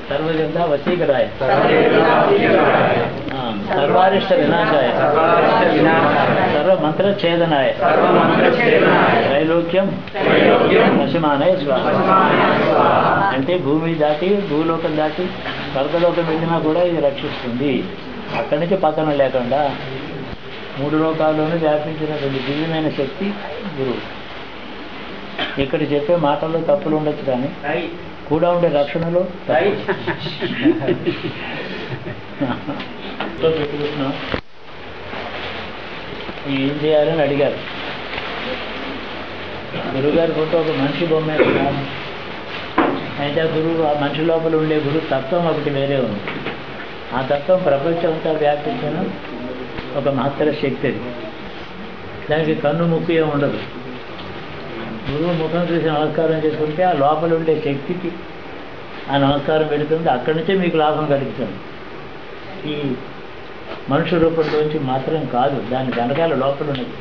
सर्वदेवता वशीकराय सर्वारिष्ट विनाशाय सर्वमंत्रच्छेदनाय त्रैलोक्యం వశమానాయ స్వాహ. అంటే భూమి దాటి భూలోకం దాటి స్వర్గలోకం వెళ్ళినా కూడా ఇది రక్షిస్తుంది. అక్కడి నుంచి పతనం లేకుండా 3 లోకాల్లోనూ వ్యాపించినటువంటి దివ్యమైన శక్తి గురువు. ఇక్కడ చెప్పే మాటల్లో తప్పులు ఉండొచ్చు, కానీ కూడా ఉండే రక్షణలో పెట్టుకుంటున్నాం. ఏం చేయాలని అడిగారు. గురువుగారి ఫోటో ఒక మనిషి బొమ్మ అయితే గురువు ఆ మనిషి లోపల ఉండే గురువు తత్వం ఒకటి వేరే ఉంది. ఆ తత్వం ప్రపంచం అంతా వ్యాపించిన ఒక మహత్తర శక్తి. అది దానికి కన్ను ముక్కు ఏమి ఉండదు. గురువు ముఖం చూసి నమస్కారం చేసుకుంటే ఆ లోపల ఉండే శక్తికి ఆ నమస్కారం పెడుతుంది. అక్కడి నుంచే మీకు లాభం కలుగుతుంది. ఈ మనుషు రూపంలోంచి మాత్రం కాదు, దాని వెనకాల లోపల ఉన్నది.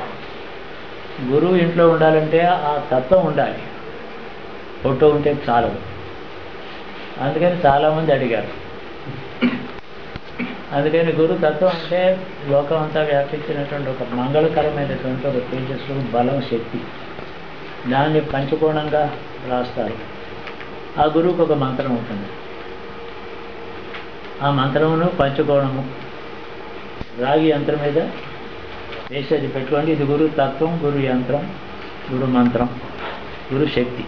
గురువు ఇంట్లో ఉండాలంటే ఆ తత్వం ఉండాలి, ఫోటో ఉంటే చాలదు. అందుకని చాలామంది అడిగారు. అందుకని గురు తత్వం అంటే లోకం అంతా వ్యాపించినటువంటి ఒక మంగళకరమైనటువంటి ఒక తేజస్సు, బలం, శక్తి. దాన్ని పంచకోణంగా రాస్తారు. ఆ గురువుకు ఒక మంత్రం ఉంటుంది. ఆ మంత్రమును పంచకోణము రాగి యంత్రం మీద వేసేది పెట్టుకోండి. ఇది గురు తత్వం, గురు యంత్రం, గురు మంత్రం, గురు శక్తి.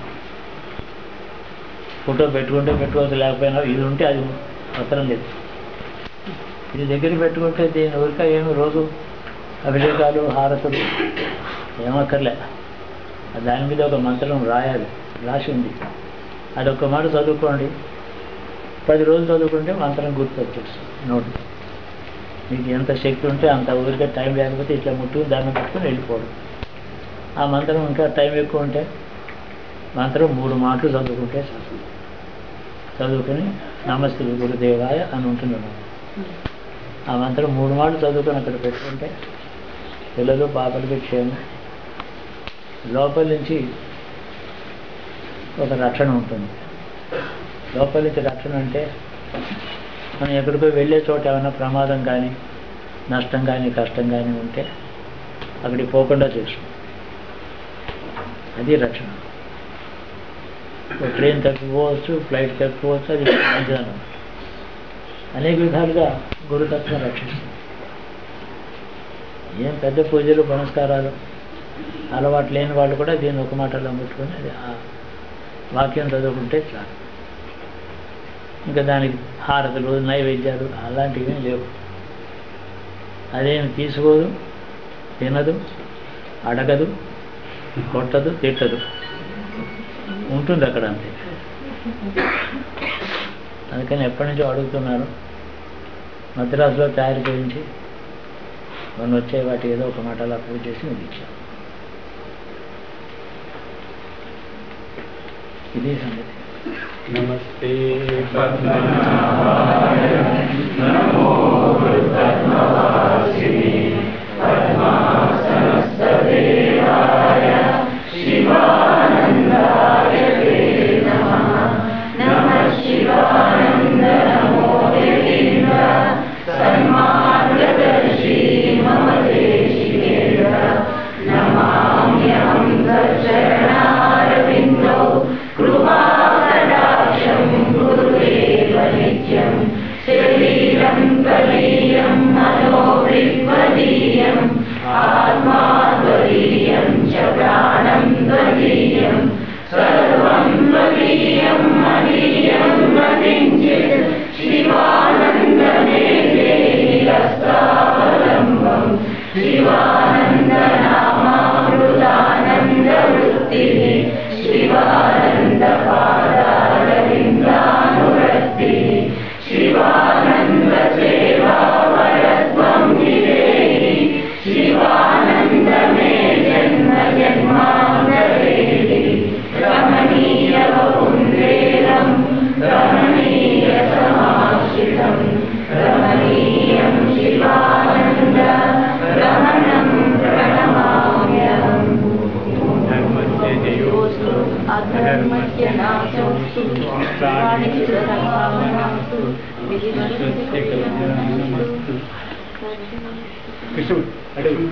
ఫోటో పెట్టుకుంటే పెట్టుకోవచ్చు, లేకపోయినా ఇది ఉంటే అది అవసరం లేదు. ఇది దగ్గర పెట్టుకుంటే దీని ఊరిక ఏమి రోజు అభిషేకాలు, హారతులు ఏమక్కర్లే. దాని మీద ఒక మంత్రం రాయాలి, రాసి ఉంది. అదొక్క మాట చదువుకోండి. 10 రోజులు చదువుకుంటే మంత్రం గుర్తొచ్చేస్తుంది నోటి. మీకు ఎంత శక్తి ఉంటే అంత. ఊరికే టైం లేకపోతే ఇట్లా ముట్టుకుని దాన్ని పెట్టుకుని వెళ్ళిపోవడం. ఆ మంత్రం ఇంకా టైం ఎక్కువ ఉంటే మంత్రం 3 మాటలు చదువుకుంటే చదువుకుని నమస్తే గురుదేవాయ అని ఉంటున్నాను. ఆ మంత్రం 3 మాటలు చదువుకొని అక్కడ పెట్టుకుంటే పిల్లలు పాపలకి క్షేమం. లోపల నుంచి ఒక రక్షణ ఉంటుంది. లోపల నుంచి రక్షణ అంటే మనం ఎక్కడికో వెళ్ళే చోట ఏమైనా ప్రమాదం కానీ, నష్టం కానీ, కష్టం కానీ ఉంటే అక్కడికి పోకుండా చేస్తాం. అది రక్షణ. ట్రైన్ తప్పిపోవచ్చు, ఫ్లైట్ తప్పిపోవచ్చు, అది మంచిదనం. అనేక విధాలుగా గురుతత్వం రక్షిస్తుంది. ఏం పెద్ద పూజలు, పునస్కారాలు అలవాటు లేని వాళ్ళు కూడా దీన్ని ఒక మాటలో ముట్టుకొని అది ఆ వాక్యం చదువుకుంటే చాలు. ఇంకా దానికి హారతులు, నైవేద్యాలు అలాంటివి లేవు. అదేమి తీసుకోదు, తినదు, అడగదు, కొట్టదు, తిట్టదు, ఉంటుంది అక్కడ అంతే. అందుకని ఎప్పటి నుంచో అడుగుతున్నారు. మద్రాసులో తయారు చేయించి మనం వచ్చే వాటి ఏదో ఒక మాటలా పూజ చేసి మీకు ఇచ్చాను. ఇదే సంగతి. నమస్తే పద్మనాభాయ నమో పద్మవాసిని పద్మాసనస్థదేవాయ శివానందాయ తే నమః. నమః శివానంద నమో దేవేంద్ర సన్మార్గదర్శి మమ దేశికేంద్ర. నమామ్యహం చరణారవిందో కృపాకటాక్షం గురుదేవ నిత్యం. శరీరం కలీయం మనోభిర్వదీయం ఆత్మాద్వదీయం చ ప్రాణం ద్వదీయం. సర్వం ద్వదీయం మదీయం మదించిత్. శివానందమే దేహి హస్తావలంబం. శివానంద నామామృతానంద వృత్తిః. శివానంద పాదారవిందానురక్తిః. శివానంద సేవా వరత్వం విదేహి. శివానంద మే జన్మ జన్మాంతరేహి. రమణీయ పుణ్య శ్రేయోస్తు వాణిజ్య సద్భావనాస్తు విధివస్తు కృష్ణుడు